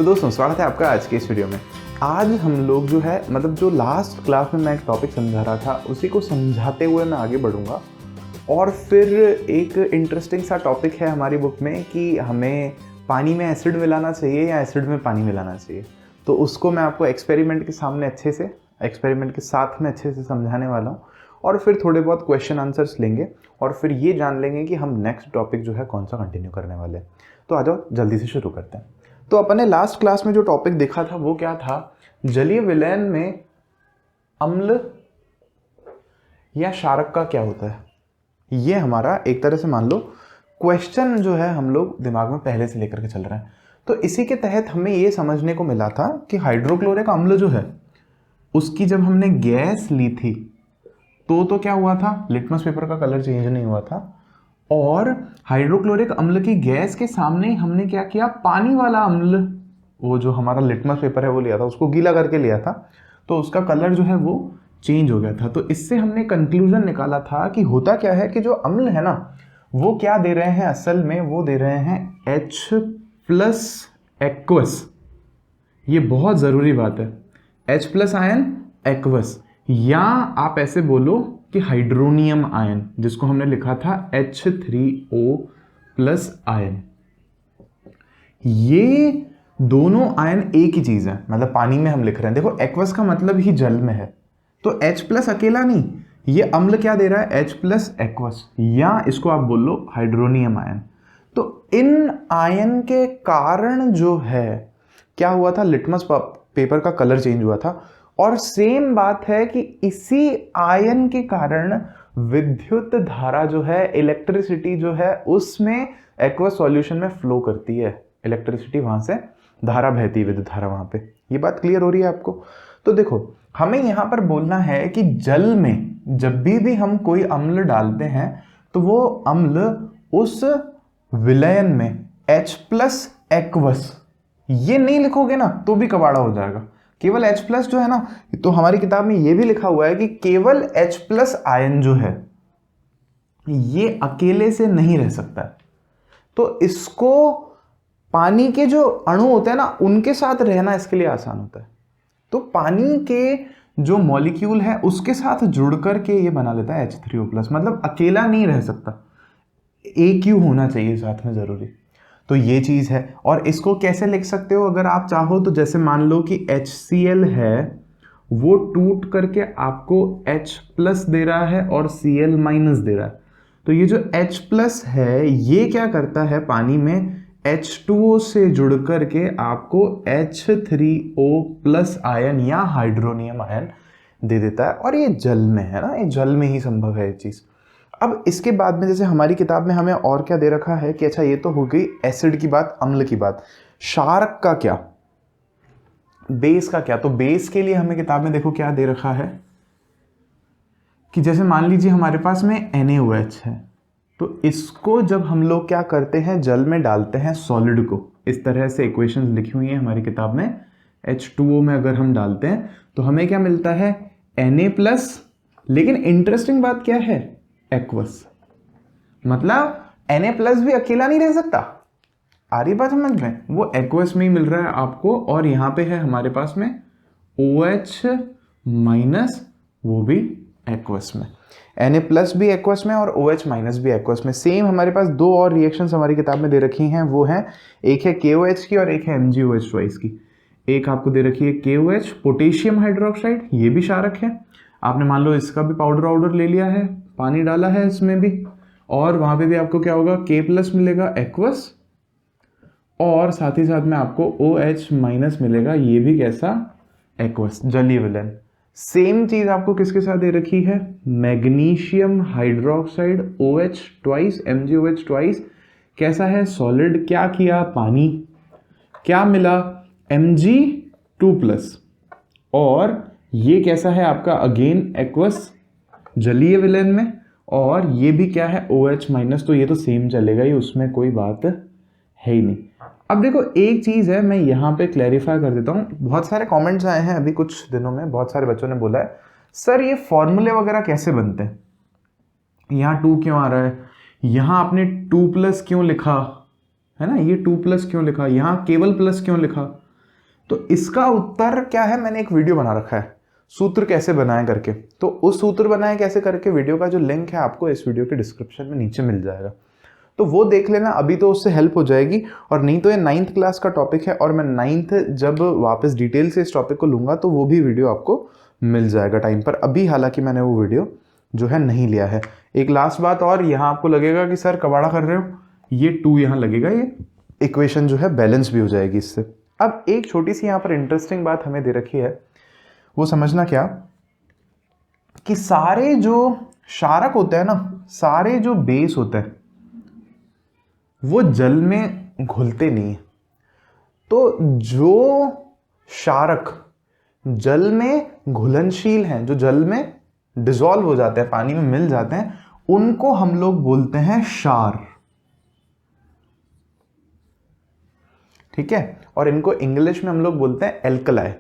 तो दोस्तों स्वागत है आपका आज के इस वीडियो में। आज हम लोग जो है जो लास्ट क्लास में मैं एक टॉपिक समझा रहा था उसी को समझाते हुए मैं आगे बढ़ूंगा। और फिर एक इंटरेस्टिंग सा टॉपिक है हमारी बुक में कि हमें पानी में एसिड मिलाना चाहिए या एसिड में पानी मिलाना चाहिए। तो उसको मैं आपको एक्सपेरिमेंट के साथ में अच्छे से समझाने वाला हूँ। और फिर थोड़े बहुत क्वेश्चन आंसर्स लेंगे और फिर ये जान लेंगे कि हम नेक्स्ट टॉपिक जो है कौन सा कंटिन्यू करने वाले हैं। तो आ जाओ जल्दी से शुरू करते हैं। तो अपने लास्ट क्लास में जो टॉपिक देखा था वो क्या था, जलीय विलयन में अम्ल या क्षारक का क्या होता है। ये हमारा एक तरह से मान लो क्वेश्चन जो है हम लोग दिमाग में पहले से लेकर के चल रहे हैं। तो इसी के तहत हमें ये समझने को मिला था कि हाइड्रोक्लोरिक अम्ल जो है उसकी जब हमने गैस ली थी तो क्या हुआ था, लिटमस पेपर का कलर चेंज नहीं हुआ था। और हाइड्रोक्लोरिक अम्ल की गैस के सामने हमने क्या किया, पानी वाला अम्ल, वो जो हमारा लिटमस पेपर है वो लिया था, उसको गीला करके लिया था, तो उसका कलर जो है वो चेंज हो गया था। तो इससे हमने कंक्लूजन निकाला था कि होता क्या है कि जो अम्ल है ना वो क्या दे रहे हैं, असल में वो दे रहे हैं H+ एक्वस। ये बहुत ज़रूरी बात है, H+ आयन एक्वस, या आप ऐसे बोलो कि हाइड्रोनियम आयन, जिसको हमने लिखा था H3O+ आयन। ये दोनों आयन एक ही चीज है, मतलब पानी में हम लिख रहे हैं। देखो एक्वस का मतलब ही जल में है, तो H+ अकेला नहीं, ये अम्ल क्या दे रहा है, H+ एक्वस, या इसको आप बोल लो हाइड्रोनियम आयन। तो इन आयन के कारण जो है क्या हुआ था, लिटमस पेपर का कलर चेंज हुआ था। और सेम बात है कि इसी आयन के कारण विद्युत धारा जो है, इलेक्ट्रिसिटी जो है उसमें एक्वस सॉल्यूशन में फ्लो करती है। इलेक्ट्रिसिटी वहां से धारा बहती है, विद्युत धारा वहां पे। ये बात क्लियर हो रही है आपको। तो देखो हमें यहां पर बोलना है कि जल में जब भी हम कोई अम्ल डालते हैं तो वो अम्ल उस विलयन में H+ एक्वस, ये नहीं लिखोगे ना तो भी कबाड़ा हो जाएगा। केवल H+ जो है ना, तो हमारी किताब में ये भी लिखा हुआ है कि केवल H+ आयन जो है ये अकेले से नहीं रह सकता है। तो इसको पानी के जो अणु होते हैं ना उनके साथ रहना इसके लिए आसान होता है। तो पानी के जो मॉलिक्यूल है उसके साथ जुड़ करके ये बना लेता है H3O+, मतलब अकेला नहीं रह सकता, AQ होना चाहिए साथ में जरूरी। तो ये चीज है। और इसको कैसे लिख सकते हो अगर आप चाहो तो, जैसे मान लो कि HCl है, वो टूट करके आपको H+ दे रहा है और Cl- दे रहा है। तो ये जो H+ है ये क्या करता है, पानी में H2O से जुड़ करके आपको H3O+ आयन या हाइड्रोनियम आयन दे देता है। और ये जल में है ना, ये जल में ही संभव है ये चीज। अब इसके बाद में जैसे हमारी किताब में हमें और क्या दे रखा है कि अच्छा ये तो हो गई एसिड की बात, अम्ल की बात। क्षारक का क्या, बेस का क्या। तो बेस के लिए हमें किताब में देखो क्या दे रखा है कि जैसे मान लीजिए हमारे पास में NaOH है, तो इसको जब हम लोग क्या करते हैं, जल में डालते हैं सॉलिड को, इस तरह से इक्वेशंस लिखी हुई है हमारी किताब में। H2O में अगर हम डालते हैं तो हमें क्या मिलता है, Na+, लेकिन इंटरेस्टिंग बात क्या है, एक्वस। मतलब Na+ भी अकेला नहीं रह सकता, आ रही बात समझ में, वो एक्वस में ही मिल रहा है आपको। और यहां पे है हमारे पास में OH-, वो भी एक्वस में, Na+ भी एक्वस में और OH- भी एक्वस में। सेम हमारे पास दो और रिएक्शंस हमारी किताब में दे रखी हैं, वो है एक है KOH की और एक है MgOH की। एक आपको दे रखी है KOH, पोटेशियम हाइड्रोक्साइड, ये भी क्षारक है। आपने मान लो इसका भी पाउडर ले लिया है, पानी डाला है इसमें भी, और वहां पे भी आपको क्या होगा, K+ मिलेगा एक्वस, और साथ ही साथ में आपको OH- मिलेगा, ये भी कैसा, एक्वस, जलीय विलयन। सेम चीज आपको किसके साथ दे रखी है, मैग्नीशियम हाइड्रोक्साइड, OH2, MgOH2, कैसा है, सॉलिड। क्या किया, पानी, क्या मिला, Mg2+, और ये कैसा है आपका, अगेन एक्वस, जलीय विलयन में। और ये भी क्या है, OH-, तो ये तो सेम चलेगा ही, उसमें कोई बात है ही नहीं। अब देखो एक चीज है, मैं यहाँ पे क्लैरिफाई कर देता हूँ। बहुत सारे कमेंट्स आए हैं अभी कुछ दिनों में, बहुत सारे बच्चों ने बोला है सर ये फॉर्मूले वगैरह कैसे बनते हैं, यहाँ 2 क्यों आ रहा है, यहाँ आपने 2+ क्यों लिखा है ना, ये 2+ क्यों लिखा, यहाँ केवल प्लस क्यों लिखा। तो इसका उत्तर क्या है, मैंने एक वीडियो बना रखा है सूत्र कैसे बनाएं करके, तो उस सूत्र बनाएं कैसे करके वीडियो का जो लिंक है आपको इस वीडियो के डिस्क्रिप्शन में नीचे मिल जाएगा, तो वो देख लेना, अभी तो उससे हेल्प हो जाएगी। और नहीं तो ये 9th क्लास का टॉपिक है और मैं 9th जब वापस डिटेल से इस टॉपिक को लूँगा तो वो भी वीडियो आपको मिल जाएगा टाइम पर। अभी हालांकि मैंने वो वीडियो जो है नहीं लिया है। एक लास्ट बात और, यहाँ आपको लगेगा कि सर कबाड़ा कर रहे हो, ये 2 यहाँ लगेगा, ये इक्वेशन जो है बैलेंस भी हो जाएगी इससे। अब एक छोटी सी यहाँ पर इंटरेस्टिंग बात हमें दे रखी है, वो समझना क्या कि सारे जो क्षारक होते हैं ना, सारे जो बेस होते हैं वो जल में घुलते नहीं है। तो जो क्षारक जल में घुलनशील हैं, जो जल में डिसॉल्व हो जाते हैं, पानी में मिल जाते हैं, उनको हम लोग बोलते हैं क्षार। ठीक है, और इनको इंग्लिश में हम लोग बोलते हैं एल्कलाई।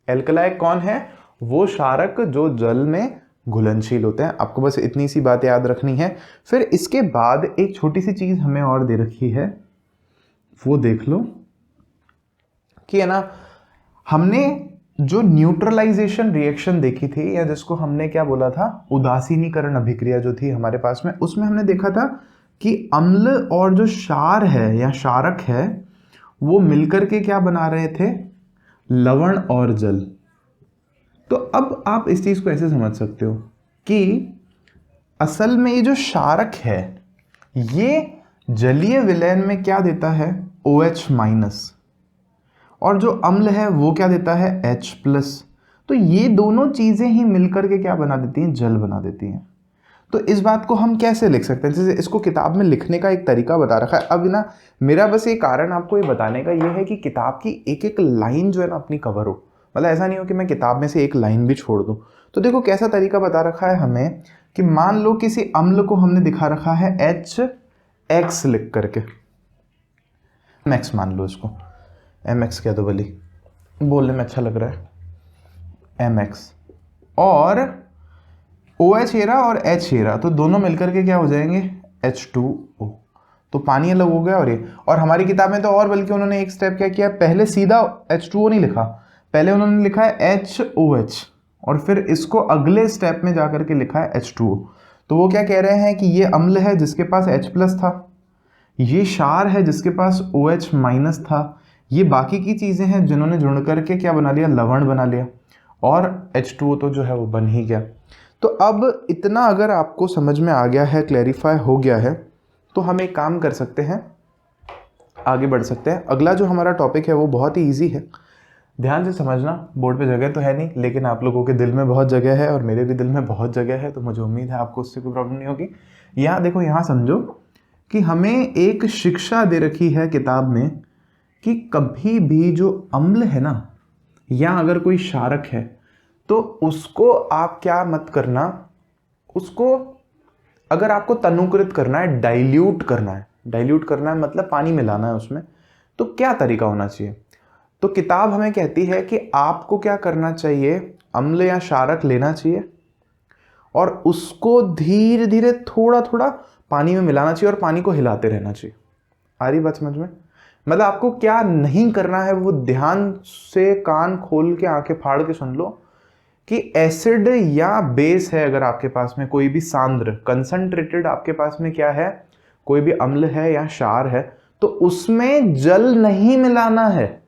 एल्कलाई कौन है, वो क्षारक जो जल में घुलनशील होते हैं। आपको बस इतनी सी बात याद रखनी है। फिर इसके बाद एक छोटी सी चीज हमें और दे रखी है, वो देख लो कि है ना, हमने जो न्यूट्रलाइजेशन रिएक्शन देखी थी, या जिसको हमने क्या बोला था, उदासीनीकरण अभिक्रिया जो थी हमारे पास में, उसमें हमने देखा था कि अम्ल और जो क्षार है या क्षारक है वो मिलकर के क्या बना रहे थे, लवण और जल। तो अब आप इस चीज को ऐसे समझ सकते हो कि असल में ये जो क्षारक है ये जलीय विलयन में क्या देता है, OH-, और जो अम्ल है वो क्या देता है, H+। तो ये दोनों चीजें ही मिलकर के क्या बना देती हैं, जल बना देती हैं। तो इस बात को हम कैसे लिख सकते हैं, जैसे इसको किताब में लिखने का एक तरीका बता रखा है। अब ना मेरा बस ये कारण आपको ये बताने का ये है कि किताब की एक एक लाइन जो है ना अपनी कवर हो, मतलब ऐसा नहीं हो कि मैं किताब में से एक लाइन भी छोड़ दूं। तो देखो कैसा तरीका बता रखा है हमें कि मान लो किसी अम्ल को हमने दिखा रखा है HX लिख करके, MX मान लो इसको, MX कह दो भली, बोलने में अच्छा लग रहा है, MX, और OH हेरा और H हेरा, तो दोनों मिलकर के क्या हो जाएंगे, H2O। तो पानी अलग हो गया। और हमारी किताब में तो और बल्कि उन्होंने एक स्टेप क्या किया, पहले सीधा H2O नहीं लिखा, पहले उन्होंने लिखा है HOH और फिर इसको अगले स्टेप में जाकर के लिखा है H2O। तो वो क्या कह रहे हैं कि ये अम्ल है जिसके पास H+ था, ये क्षार है जिसके पास OH- था, ये बाकी की चीजें हैं जिन्होंने जुड़ करके क्या बना लिया, लवण बना लिया, और H2O तो जो है वो बन ही गया। तो अब इतना अगर आपको समझ में आ गया है, क्लैरिफाई हो गया है, तो हम एक काम कर सकते हैं, आगे बढ़ सकते हैं। अगला जो हमारा टॉपिक है वो बहुत ही ईजी है, ध्यान से समझना, बोर्ड पे जगह तो है नहीं लेकिन आप लोगों के दिल में बहुत जगह है और मेरे भी दिल में बहुत जगह है, तो मुझे उम्मीद है आपको उससे कोई प्रॉब्लम नहीं होगी। यहाँ देखो, यहाँ समझो कि हमें एक शिक्षा दे रखी है किताब में कि कभी भी जो अम्ल है ना, या अगर कोई क्षारक है तो उसको आप क्या मत करना, उसको अगर आपको तनुकृत करना है, डाइल्यूट करना है, डाइल्यूट करना है मतलब पानी मिलाना है उसमें, तो क्या तरीका होना चाहिए। तो किताब हमें कहती है कि आपको क्या करना चाहिए, अम्ल या क्षारक लेना चाहिए और उसको धीरे धीरे थोड़ा थोड़ा पानी में मिलाना चाहिए और पानी को हिलाते रहना चाहिए। आ रही बात समझ में, मतलब आपको क्या नहीं करना है वो ध्यान से कान खोल के आंखें फाड़ के सुन लो कि एसिड या बेस है, अगर आपके पास में कोई भी सांद्र कंसंट्रेटेड आपके पास में क्या है, कोई भी अम्ल है या क्षार है, तो उसमें जल नहीं मिलाना है,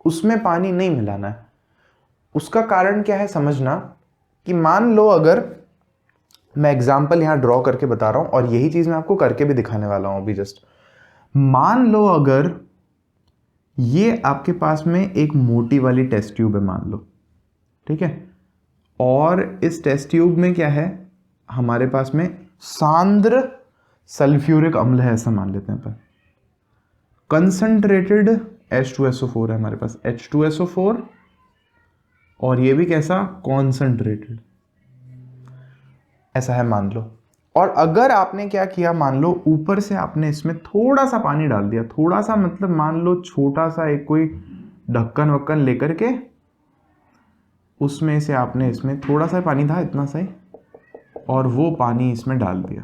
उसमें पानी नहीं मिलाना है। उसका कारण क्या है समझना, कि मान लो अगर मैं एग्जांपल यहां ड्रॉ करके बता रहा हूं और यही चीज मैं आपको करके भी दिखाने वाला हूं अभी जस्ट। मान लो अगर ये आपके पास में एक मोटी वाली टेस्ट ट्यूब है मान लो, ठीक है, और इस टेस्ट ट्यूब में क्या है, हमारे पास में सांद्र सल्फ्यूरिक अम्ल है, ऐसा मान लेते हैं अपन, कंसंट्रेटेड H2SO4 है हमारे पास, H2SO4, और ये भी कैसा, कॉन्संट्रेटेड, ऐसा है मान लो। और अगर आपने क्या किया, मान लो ऊपर से आपने इसमें थोड़ा सा पानी डाल दिया, थोड़ा सा मतलब मान लो छोटा सा एक कोई ढक्कन वक्कन लेकर के उसमें से आपने इसमें थोड़ा सा पानी था, इतना सा ही, और वो पानी इसमें डाल दिया,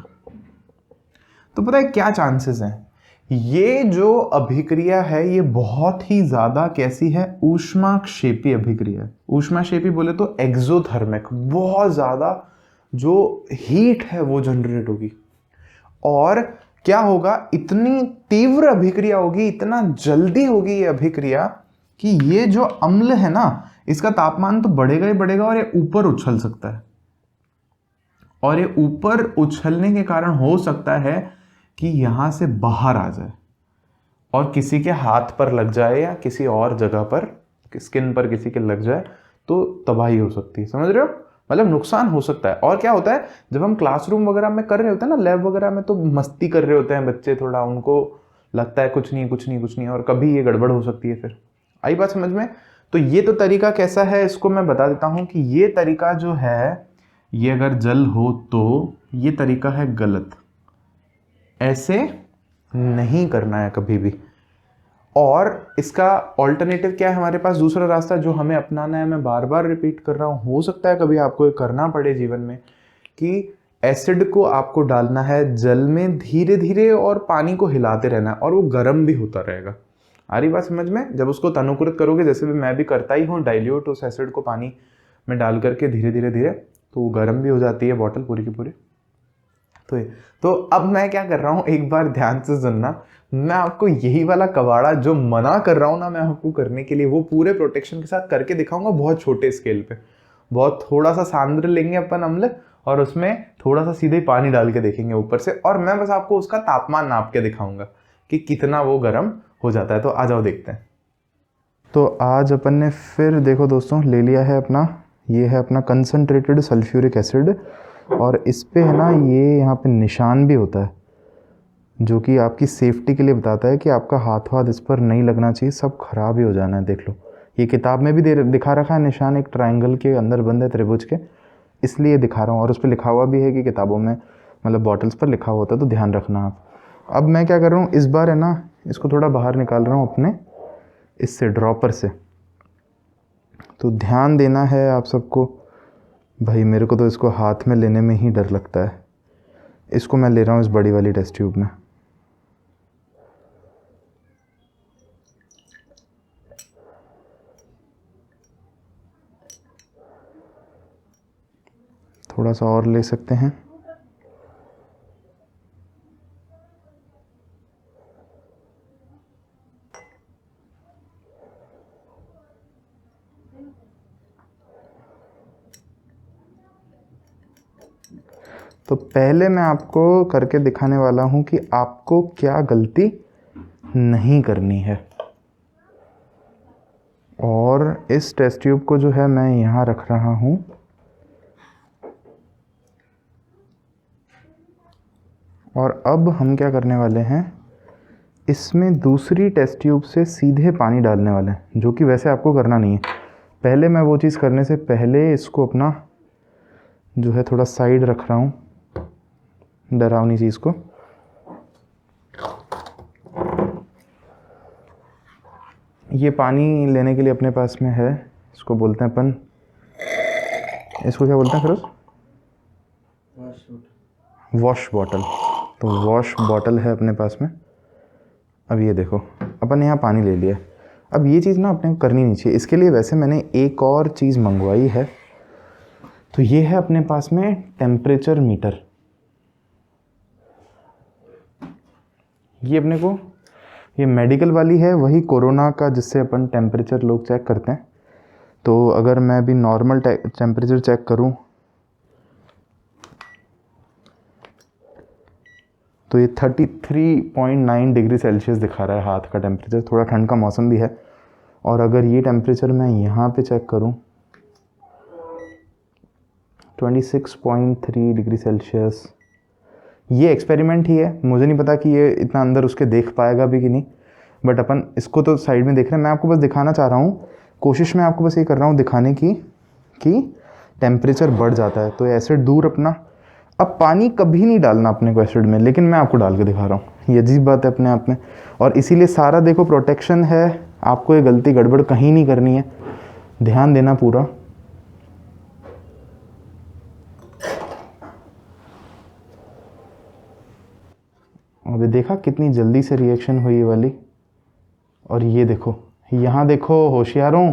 तो पता है क्या चांसेस हैं ये जो अभिक्रिया है ये बहुत ही ज्यादा कैसी है, ऊष्माक्षेपी अभिक्रिया है। ऊष्माक्षेपी बोले तो एक्सोथर्मिक, बहुत ज्यादा जो हीट है वो जनरेट होगी। और क्या होगा, इतनी तीव्र अभिक्रिया होगी, इतना जल्दी होगी ये अभिक्रिया कि ये जो अम्ल है ना, इसका तापमान तो बढ़ेगा ही बढ़ेगा और ये ऊपर उछल सकता है। और ये ऊपर उछलने के कारण हो सकता है कि यहां से बाहर आ जाए और किसी के हाथ पर लग जाए या किसी और जगह पर, स्किन पर किसी के लग जाए तो तबाही हो सकती है। समझ रहे हो, मतलब नुकसान हो सकता है। और क्या होता है, जब हम क्लासरूम वगैरह में कर रहे होते हैं ना, लैब वगैरह में, तो मस्ती कर रहे होते हैं बच्चे, थोड़ा उनको लगता है कुछ नहीं कुछ नहीं कुछ नहीं, और कभी ये गड़बड़ हो सकती है। फिर आई बात समझ में। तो ये तो तरीका कैसा है इसको मैं बता देता हूं कि ये तरीका जो है, ये अगर जल हो तो ये तरीका है गलत, ऐसे नहीं करना है कभी भी। और इसका ऑल्टरनेटिव क्या है हमारे पास, दूसरा रास्ता जो हमें अपनाना है, मैं बार बार रिपीट कर रहा हूं, हो सकता है कभी आपको ये करना पड़े जीवन में, कि एसिड को आपको डालना है जल में धीरे धीरे और पानी को हिलाते रहना है, और वो गर्म भी होता रहेगा। आ रही बात समझ में। जब उसको तनुकृत करोगे, जैसे भी मैं भी करता ही हूँ, डाइल्यूट उस एसिड को पानी में डाल करके धीरे धीरे धीरे, तो वो गर्म भी हो जाती है बॉटल पूरी की पूरी। तो अब मैं क्या कर रहा हूँ, एक बार ध्यान से सुनना, मैं आपको यही वाला कबाड़ा जो मना कर रहा हूँ ना मैं आपको करने के लिए, वो पूरे प्रोटेक्शन के साथ करके दिखाऊंगा, बहुत छोटे स्केल पे। बहुत थोड़ा सा सांद्र लेंगे अपन अम्ल, और उसमें थोड़ा सा सीधे पानी डाल के देखेंगे ऊपर से, और मैं बस आपको उसका तापमान नाप के दिखाऊंगा कि कितना वो गर्म हो जाता है। तो आ जाओ देखते हैं। तो आज अपन ने फिर देखो दोस्तों ले लिया है अपना, ये है अपना कंसनट्रेटेड सल्फ्यूरिक एसिड, और इस पे है ना ये यहाँ पे निशान भी होता है, जो कि आपकी सेफ्टी के लिए बताता है कि आपका हाथ इस पर नहीं लगना चाहिए, सब खराब ही हो जाना है। देख लो, ये किताब में भी दिखा रखा है निशान, एक ट्रायंगल के अंदर बंद है त्रिभुज के, इसलिए दिखा रहा हूँ। और उस पर लिखा हुआ भी है कि किताबों में मतलब बॉटल्स पर लिखा हुआ होता है, तो ध्यान रखना आप। अब मैं क्या कर रहा हूँ, इस बार है ना इसको थोड़ा बाहर निकाल रहा हूँ अपने इससे ड्रॉपर से। तो ध्यान देना है आप सबको भाई, मेरे को तो इसको हाथ में लेने में ही डर लगता है। इसको मैं ले रहा हूँ इस बड़ी वाली टेस्ट ट्यूब में। थोड़ा सा और ले सकते हैं। तो पहले मैं आपको करके दिखाने वाला हूं कि आपको क्या गलती नहीं करनी है। और इस टेस्ट ट्यूब को जो है मैं यहाँ रख रहा हूँ, और अब हम क्या करने वाले हैं, इसमें दूसरी टेस्ट ट्यूब से सीधे पानी डालने वाले हैं, जो कि वैसे आपको करना नहीं है। पहले मैं वो चीज़ करने से पहले इसको अपना जो है थोड़ा साइड रख रहा हूँ, डरावनी चीज़ को। ये पानी लेने के लिए अपने पास में है, इसको बोलते हैं अपन, इसको क्या बोलते हैं फिरोज? Wash bottle. तो वॉश बॉटल है अपने पास में। अब ये देखो, अपन यहाँ पानी ले लिया। अब ये चीज़ ना अपने को करनी नहीं चाहिए। इसके लिए वैसे मैंने एक और चीज़ मंगवाई है, तो ये है अपने पास में टेम्परेचर मीटर। ये अपने को, ये मेडिकल वाली है, वही कोरोना का जिससे अपन टेम्परेचर लोग चेक करते हैं। तो अगर मैं भी नॉर्मल टेम्परेचर चेक करूं तो ये 33.9 डिग्री सेल्सियस दिखा रहा है हाथ का टेम्परेचर। थोड़ा ठंड का मौसम भी है। और अगर ये टेम्परेचर मैं यहाँ पे चेक करूं 26.3 डिग्री सेल्सियस, ये एक्सपेरिमेंट ही है, मुझे नहीं पता कि ये इतना अंदर उसके देख पाएगा भी कि नहीं, बट अपन इसको तो साइड में देख रहे हैं। मैं आपको बस दिखाना चाह रहा हूँ, कोशिश मैं आपको बस ये कर रहा हूँ दिखाने की कि टेम्परेचर बढ़ जाता है तो एसिड दूर अपना। अब पानी कभी नहीं डालना अपने को एसिड में, लेकिन मैं आपको डाल के दिखा रहा हूँ, ये अजीब बात है अपने आप में। और इसीलिए सारा देखो प्रोटेक्शन है, आपको ये गलती गड़बड़ कहीं नहीं करनी है, ध्यान देना पूरा। अभी देखा कितनी जल्दी से रिएक्शन हुई ये वाली। और ये देखो, यहाँ देखो होशियारों,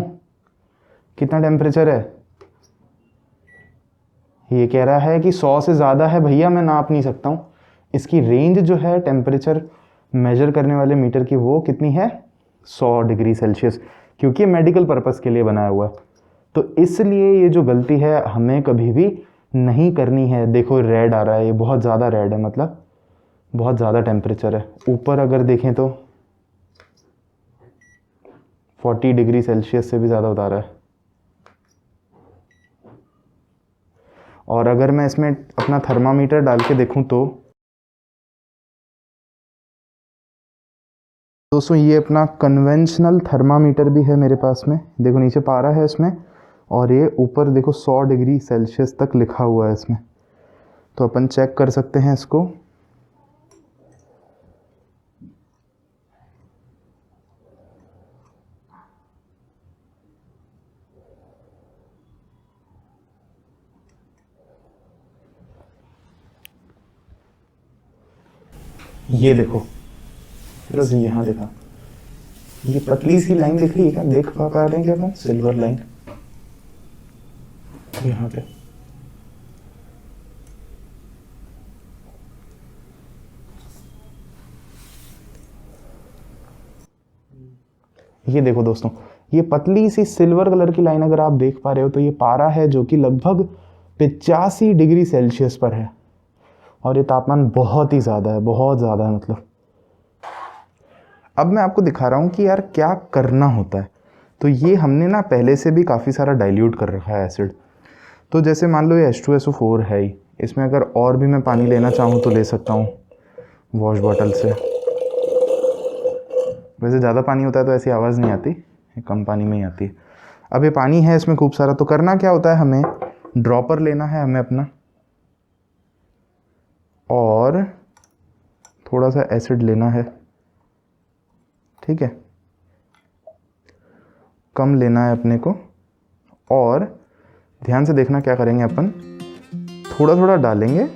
कितना टेम्परेचर है। ये कह रहा है कि 100 से ज़्यादा है भैया, मैं नाप नहीं सकता हूँ। इसकी रेंज जो है टेम्परेचर मेजर करने वाले मीटर की, वो कितनी है, 100 डिग्री सेल्सियस, क्योंकि ये मेडिकल पर्पस के लिए बनाया हुआ है। तो इसलिए ये जो गलती है हमें कभी भी नहीं करनी है। देखो रेड आ रहा है, ये बहुत ज़्यादा रेड है, मतलब बहुत ज़्यादा टेम्परेचर है। ऊपर अगर देखें तो 40 डिग्री सेल्सियस से भी ज़्यादा बता रहा है। और अगर मैं इसमें अपना थर्मामीटर डाल के देखूं तो दोस्तों ये अपना कन्वेंशनल थर्मामीटर भी है मेरे पास में। देखो नीचे पारा है इसमें, और ये ऊपर देखो 100 डिग्री सेल्सियस तक लिखा हुआ है इसमें। तो अपन चेक कर सकते हैं इसको। ये देखो, बस यहाँ देखा, ये पतली सी लाइन दिख रही है क्या, देख पा रहे हैं क्या अपन, सिल्वर लाइन यहाँ पे। ये देखो दोस्तों, ये पतली सी सिल्वर कलर की लाइन अगर आप देख पा रहे हो तो ये पारा है जो कि लगभग 85 डिग्री सेल्सियस पर है। और ये तापमान बहुत ही ज़्यादा है, बहुत ज़्यादा है मतलब। अब मैं आपको दिखा रहा हूँ कि यार क्या करना होता है। तो ये हमने ना पहले से भी काफ़ी सारा डाइल्यूट कर रखा है एसिड। तो जैसे मान लो ये H2SO4 है ही, इसमें अगर और भी मैं पानी लेना चाहूँ तो ले सकता हूँ वॉश बॉटल से। वैसे ज़्यादा पानी होता है तो ऐसी आवाज़ नहीं आती, कम पानी में ही आती है। अब ये पानी है इसमें खूब सारा, तो करना क्या होता है, हमें ड्रॉपर लेना है हमें अपना, और थोड़ा सा एसिड लेना है, ठीक है, कम लेना है अपने को। और ध्यान से देखना क्या करेंगे अपन, थोड़ा थोड़ा डालेंगे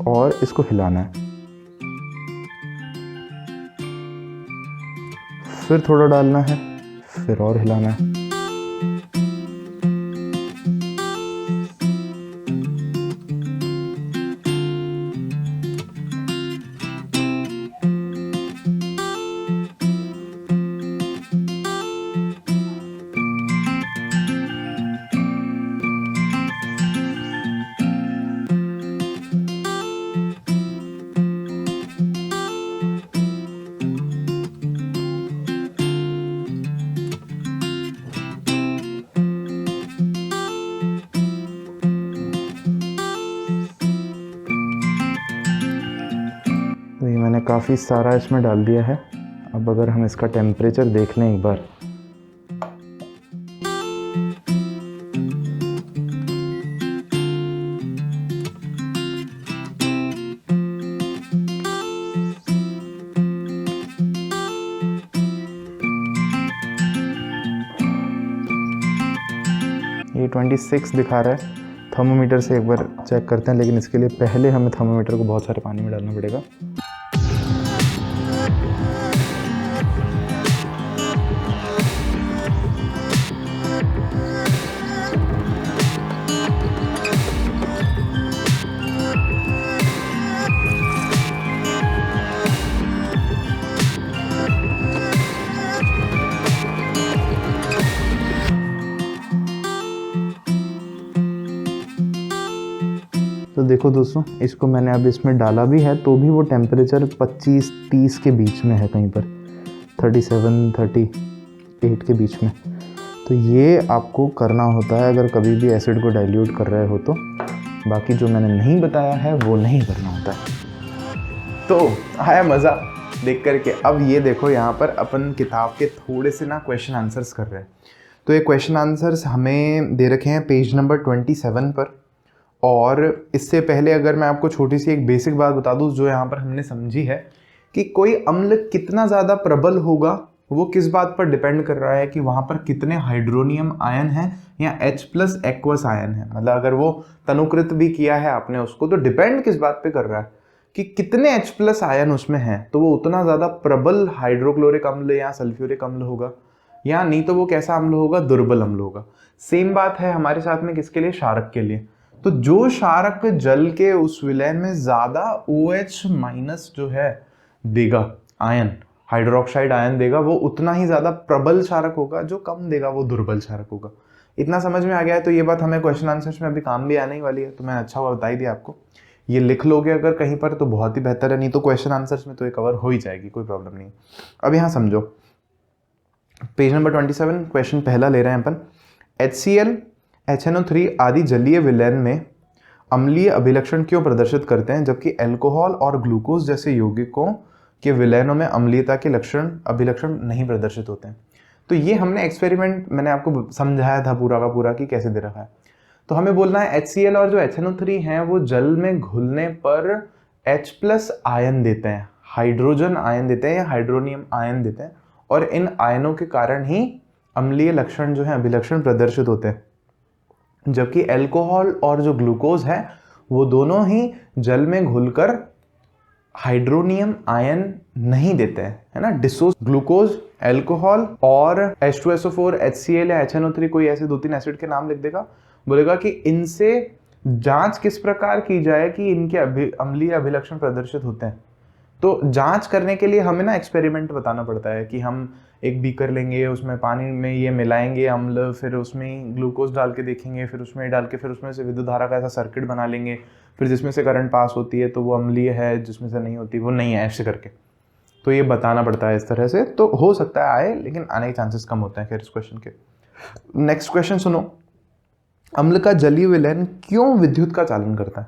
और इसको हिलाना है, फिर थोड़ा डालना है, फिर और हिलाना है। तो ये मैंने काफ़ी सारा इसमें डाल दिया है। अब अगर हम इसका टेम्परेचर देख लें एक बार, ये 26 दिखा रहा है। थर्मोमीटर से एक बार चेक करते हैं, लेकिन इसके लिए पहले हमें थर्मोमीटर को बहुत सारे पानी में डालना पड़ेगा। तो देखो दोस्तों, इसको मैंने अब इसमें डाला भी है तो भी वो टेम्परेचर 25-30 के बीच में है, कहीं पर 37-38 के बीच में। तो ये आपको करना होता है अगर कभी भी एसिड को डाइल्यूट कर रहे हो तो। बाकी जो मैंने नहीं बताया है वो नहीं करना होता है। तो आया मज़ा देख करके। अब ये देखो, यहाँ पर अपन किताब के थोड़े से ना क्वेश्चन आंसर्स कर रहे हैं। तो ये क्वेश्चन आंसर्स हमें दे रखे हैं पेज नंबर 27 पर। और इससे पहले अगर मैं आपको छोटी सी एक बेसिक बात बता दूं जो यहाँ पर हमने समझी है, कि कोई अम्ल कितना ज़्यादा प्रबल होगा वो किस बात पर डिपेंड कर रहा है कि वहाँ पर कितने हाइड्रोनियम आयन हैं या H+ एक्वस आयन है। मतलब अगर वो तनुकृत भी किया है आपने उसको, तो डिपेंड किस बात पे कर रहा है कि कितने H प्लस आयन उसमें हैं, तो वो उतना ज़्यादा प्रबल हाइड्रोक्लोरिक अम्ल या सल्फ्यूरिक अम्ल होगा, या नहीं तो वो कैसा अम्ल होगा, दुर्बल अम्ल होगा। सेम बात है हमारे साथ में किसके लिए, क्षारक के लिए। तो जो क्षारक जल के उस विलय में ज़्यादा OH माइनस जो है देगा, आयन, हाइड्रोक्साइड आयन देगा, वो उतना ही ज़्यादा प्रबल क्षारक होगा, जो कम देगा वो दुर्बल क्षारक होगा। इतना समझ में आ गया है? तो ये बात हमें क्वेश्चन आंसर्स में अभी काम भी आने ही वाली है, तो मैं अच्छा हुआ बता ही दिया आपको। ये लिख लोगे अगर कहीं पर तो बहुत ही बेहतर है, नहीं तो क्वेश्चन आंसर्स में तो ये कवर हो ही जाएगी, कोई प्रॉब्लम नहीं। अब यहाँ समझो, पेज नंबर 27 क्वेश्चन पहला ले रहे हैं अपन। HCl, HNO3 आदि जलीय विलयन में अम्लीय अभिलक्षण क्यों प्रदर्शित करते हैं, जबकि अल्कोहल और ग्लूकोज जैसे यौगिकों के विलयनों में अम्लीयता के लक्षण अभिलक्षण नहीं प्रदर्शित होते हैं। तो ये हमने एक्सपेरिमेंट मैंने आपको समझाया था पूरा का पूरा कि कैसे दे रखा है। तो हमें बोलना है HCl और जो HNO3 हैं वो जल में घुलने पर H प्लस आयन देते हैं, हाइड्रोजन आयन देते हैं या हाइड्रोनियम आयन देते हैं, और इन आयनों के कारण ही अम्लीय लक्षण जो है अभिलक्षण प्रदर्शित होते हैं। जबकि अल्कोहल और जो ग्लूकोज है वो दोनों ही जल में घुलकर हाइड्रोनियम आयन नहीं देते हैं, है ना। ग्लूकोज, अल्कोहल और H2SO4, HCl या HNO3 कोई ऐसे 2-3 एसिड के नाम लिख देगा, बोलेगा कि इनसे जांच किस प्रकार की जाए कि इनके अम्लीय अभिलक्षण प्रदर्शित होते हैं। तो जांच करने के लिए हमें ना एक्सपेरिमेंट बताना पड़ता है कि हम एक बीकर लेंगे, उसमें पानी में ये मिलाएंगे अम्ल, फिर उसमें ग्लूकोज डाल के देखेंगे, फिर उसमें डाल के फिर उसमें से विद्युत धारा का ऐसा सर्किट बना लेंगे, फिर जिसमें से करंट पास होती है तो वो अम्लीय है, जिसमें से नहीं होती वो नहीं है, ऐसे करके। तो ये बताना पड़ता है इस तरह से। तो हो सकता है आए, लेकिन आने के चांसेस कम होते हैं। खैर इस क्वेश्चन के नेक्स्ट क्वेश्चन सुनो। अम्ल का जलीय विलयन क्यों विद्युत का चालन करता है?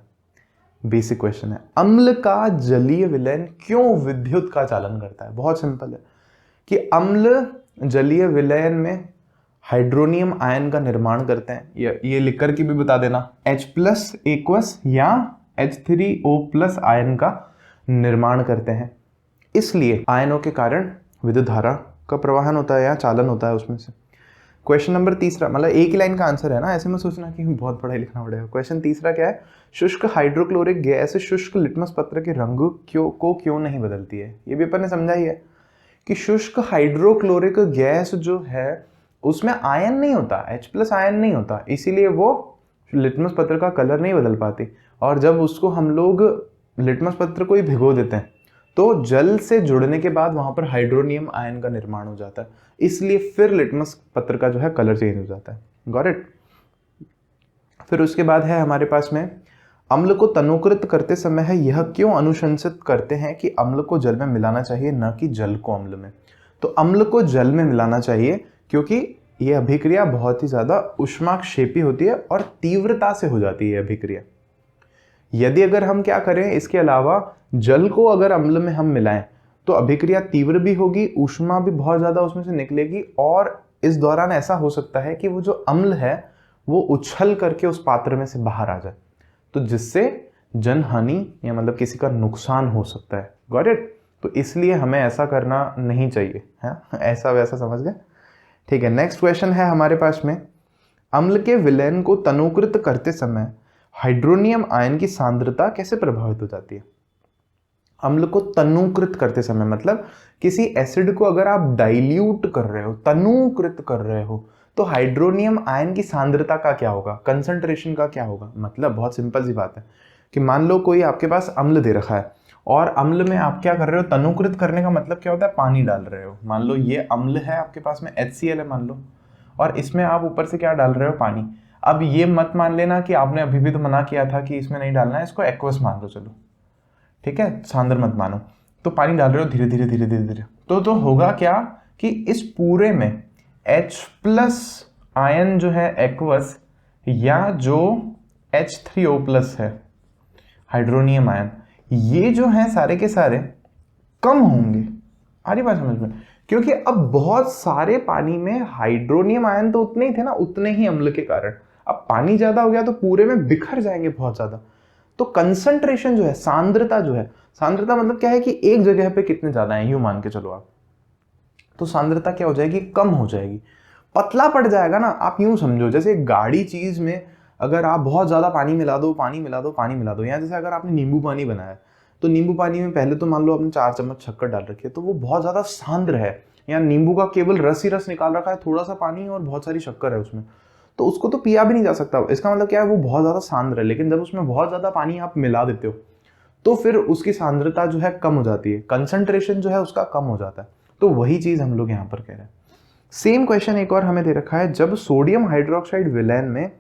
बेसिक क्वेश्चन है, अम्ल का जलीय विलयन क्यों विद्युत का चालन करता है? बहुत सिंपल है कि अम्ल जलीय विलयन में हाइड्रोनियम आयन का निर्माण करते हैं। ये लिख कर के भी बता देना, H प्लस एक्वस या H3O प्लस आयन का निर्माण करते हैं। इसलिए आयनों के कारण विद्युत धारा का प्रवाहन होता है या चालन होता है उसमें से। क्वेश्चन नंबर तीसरा, मतलब एक ही लाइन का आंसर है ना, ऐसे में सोचना कि बहुत बड़ा लिखना पड़ेगा। क्वेश्चन तीसरा क्या है, शुष्क हाइड्रोक्लोरिक गैस शुष्क लिटमस पत्र के रंग को क्यों नहीं बदलती है? ये भी अपन ने समझा ही है कि शुष्क हाइड्रोक्लोरिक गैस जो है उसमें आयन नहीं होता, H प्लस आयन नहीं होता, इसीलिए वो लिटमस पत्र का कलर नहीं बदल पाती। और जब उसको हम लोग लिटमस पत्र को ही भिगो देते हैं तो जल से जुड़ने के बाद वहां पर हाइड्रोनियम आयन का निर्माण हो जाता है, इसलिए फिर लिटमस पत्र का जो है कलर चेंज हो जाता है। Got it? फिर उसके बाद है हमारे पास में, अम्ल को तनुकृत करते समय है यह क्यों अनुशंसित करते हैं कि अम्ल को जल में मिलाना चाहिए, न कि जल को अम्ल में? तो अम्ल को जल में मिलाना चाहिए क्योंकि यह अभिक्रिया बहुत ही ज्यादा ऊष्माक्षेपी होती है और तीव्रता से हो जाती है अभिक्रिया। यदि अगर हम क्या करें, इसके अलावा जल को अगर अम्ल में हम मिलाएं तो अभिक्रिया तीव्र भी होगी, ऊष्मा भी बहुत ज्यादा उसमें से निकलेगी, और इस दौरान ऐसा हो सकता है कि वो जो अम्ल है वो उछल करके उस पात्र में से बाहर आ जाए, तो जिससे जनहानि या मतलब किसी का नुकसान हो सकता है। Got it? तो इसलिए हमें ऐसा करना नहीं चाहिए, है ऐसा वैसा समझ गए? ठीक है, नेक्स्ट क्वेश्चन है हमारे पास में, अम्ल के विलयन को तनुकृत करते समय हाइड्रोनियम आयन की सांद्रता कैसे प्रभावित हो जाती है? अम्ल को तनुकृत करते समय मतलब किसी एसिड को अगर आप डाइल्यूट कर रहे हो, तनुकृत कर रहे हो, तो हाइड्रोनियम आयन की सांद्रता का क्या होगा, कंसंट्रेशन का क्या होगा? मतलब बहुत सिंपल सी बात है कि मान लो कोई आपके पास अम्ल दे रखा है और अम्ल में आप क्या कर रहे हो, तनुकृत करने का मतलब क्या होता है, पानी डाल रहे हो। मान लो ये अम्ल है आपके पास में, HCl है मान लो, और इसमें आप ऊपर से क्या डाल रहे हो, पानी। अब ये मत मान लेना कि आपने अभी भी तो मना किया था कि इसमें नहीं डालना है, इसको एक्वस मान लो, चलो ठीक है, सांद्र मत मानो। तो पानी डाल रहे हो धीरे धीरे धीरे धीरे धीरे, तो होगा क्या कि इस पूरे में H प्लस आयन जो है एक्वस, या जो H3O प्लस है हाइड्रोनियम आयन, ये जो है सारे के सारे कम होंगे। आ रही बात समझ में? क्योंकि अब बहुत सारे पानी में हाइड्रोनियम आयन तो उतने ही थे ना, उतने ही अम्ल के कारण अब पानी ज्यादा हो गया तो पूरे में बिखर जाएंगे बहुत ज्यादा। तो कंसंट्रेशन जो है, सांद्रता जो है, सांद्रता मतलब क्या है कि एक जगह पे कितने ज्यादा है, यूं मान के चलो आप, तो सांद्रता क्या हो जाएगी, कम हो जाएगी, पतला पड़ जाएगा ना। आप यूं समझो जैसे गाढ़ी चीज में अगर आप बहुत ज्यादा पानी मिला दो, पानी मिला दो, पानी मिला दो, या जैसे अगर आपने नींबू पानी बनाया, तो नींबू पानी में पहले तो मान लो आपने 4 चम्मच शक्कर डाल रखी है, तो वो बहुत ज़्यादा सांद्र है, या नींबू का केवल रस ही रस निकाल रखा है, थोड़ा सा पानी और बहुत सारी शक्कर है उसमें, तो उसको तो पिया भी नहीं जा सकता। इसका मतलब क्या है, वो बहुत ज़्यादा सांद्र है। लेकिन जब उसमें बहुत ज़्यादा पानी आप मिला देते हो तो फिर उसकी सांद्रता जो है कम हो जाती है, कंसंट्रेशन जो है उसका कम हो जाता है। तो वही चीज़ हम लोग यहाँ पर कह रहे हैं। सेम क्वेश्चन एक और हमें दे रखा है, जब सोडियम हाइड्रोक्साइड विलयन में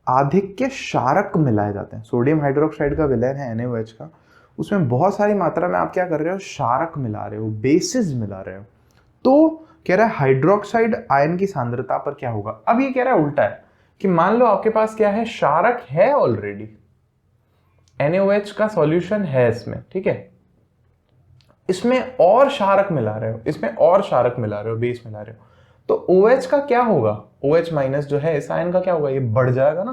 आधिक्य क्षारक मिलाए जाते हैं। सोडियम हाइड्रोक्साइड का विलयन है NaOH का, उसमें बहुत सारी मात्रा में आप क्या कर रहे हो, क्षारक मिला रहे हो, बेसिस मिला रहे हो। तो कह रहा है हाइड्रोक्साइड आयन की सांद्रता पर क्या होगा। अब ये कह रहा है उल्टा है कि मान लो आपके पास क्या है, क्षारक है ऑलरेडी, NaOH का सॉल्यूशन है इसमें, ठीक है, इसमें और क्षारक मिला रहे हो, इसमें और क्षारक मिला रहे हो, बेस मिला रहे हो, तो OH का क्या होगा, OH माइनस जो है इस आयन का क्या होगा, ये बढ़ जाएगा ना,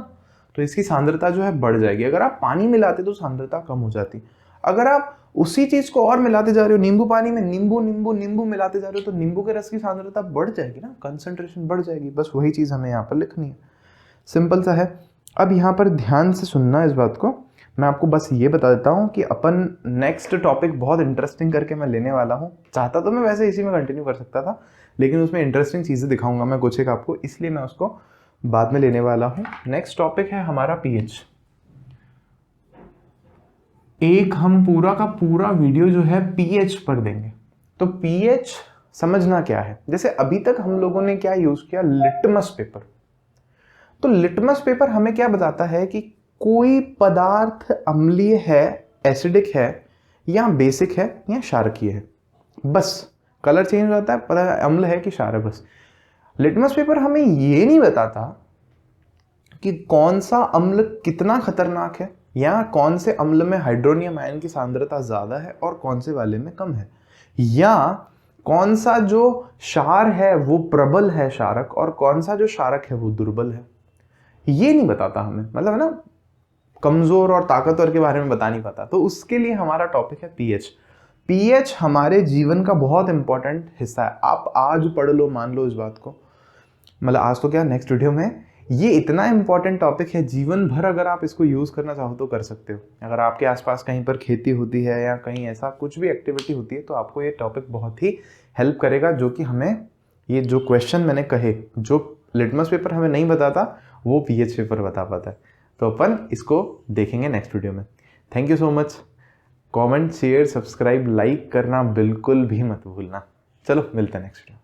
तो इसकी सांद्रता जो है बढ़ जाएगी। अगर आप पानी मिलाते तो सांद्रता कम हो जाती। अगर आप उसी चीज को और मिलाते जा रहे हो, नींबू पानी में नींबू नींबू नींबू मिलाते जा रहे हो, तो नींबू के रस की सांद्रता बढ़ जाएगी ना, कंसंट्रेशन बढ़ जाएगी। बस वही चीज हमें यहाँ पर लिखनी है, सिंपल सा है। अब यहाँ पर ध्यान से सुनना इस बात को, मैं आपको बस ये बता देता हूँ कि अपन नेक्स्ट टॉपिक बहुत इंटरेस्टिंग करके मैं लेने वाला हूँ। चाहता तो मैं वैसे इसी में कंटिन्यू कर सकता था, लेकिन उसमें इंटरेस्टिंग चीज़ें दिखाऊंगा मैं कुछ एक आपको, इसलिए मैं उसको बाद में लेने वाला हूँ। नेक्स्ट टॉपिक है हमारा pH। एक हम पूरा का पूरा वीडियो जो है pH पर देंगे। तो pH समझना क्या है, जैसे अभी तक हम लोगों ने क्या यूज किया, लिटमस पेपर। तो लिटमस पेपर हमें क्या बताता है कि कोई पदार्थ अम्लीय है, एसिडिक है, या बेसिक है, या क्षारकीय है, बस कलर चेंज हो जाता है, पता है अम्ल है कि क्षार है, बस। लिटमस पेपर हमें ये नहीं बताता कि कौन सा अम्ल कितना खतरनाक है, या कौन से अम्ल में हाइड्रोनियम आयन की सांद्रता ज्यादा है और कौन से वाले में कम है, या कौन सा जो क्षार है वो प्रबल है क्षारक, और कौन सा जो क्षारक है वो दुर्बल है। ये नहीं बताता हमें, मतलब है ना, कमजोर और ताकतवर के बारे में बता नहीं पाता। तो उसके लिए हमारा टॉपिक है pH। pH हमारे जीवन का बहुत इंपॉर्टेंट हिस्सा है। आप आज पढ़ लो, मान लो इस बात को, मतलब आज तो क्या, नेक्स्ट वीडियो में, ये इतना इंपॉर्टेंट टॉपिक है, जीवन भर अगर आप इसको यूज करना चाहो तो कर सकते हो। अगर आपके आसपास कहीं पर खेती होती है या कहीं ऐसा कुछ भी एक्टिविटी होती है, तो आपको ये टॉपिक बहुत ही हेल्प करेगा, जो कि हमें ये जो क्वेश्चन मैंने कहे, जो लिटमस पेपर हमें नहीं बताता, वो pH पेपर बता पाता है। तो अपन इसको देखेंगे नेक्स्ट वीडियो में। Thank you so much. Comment, share, subscribe, like करना बिल्कुल भी मत भूलना। चलो मिलते हैं नेक्स्ट वीडियो।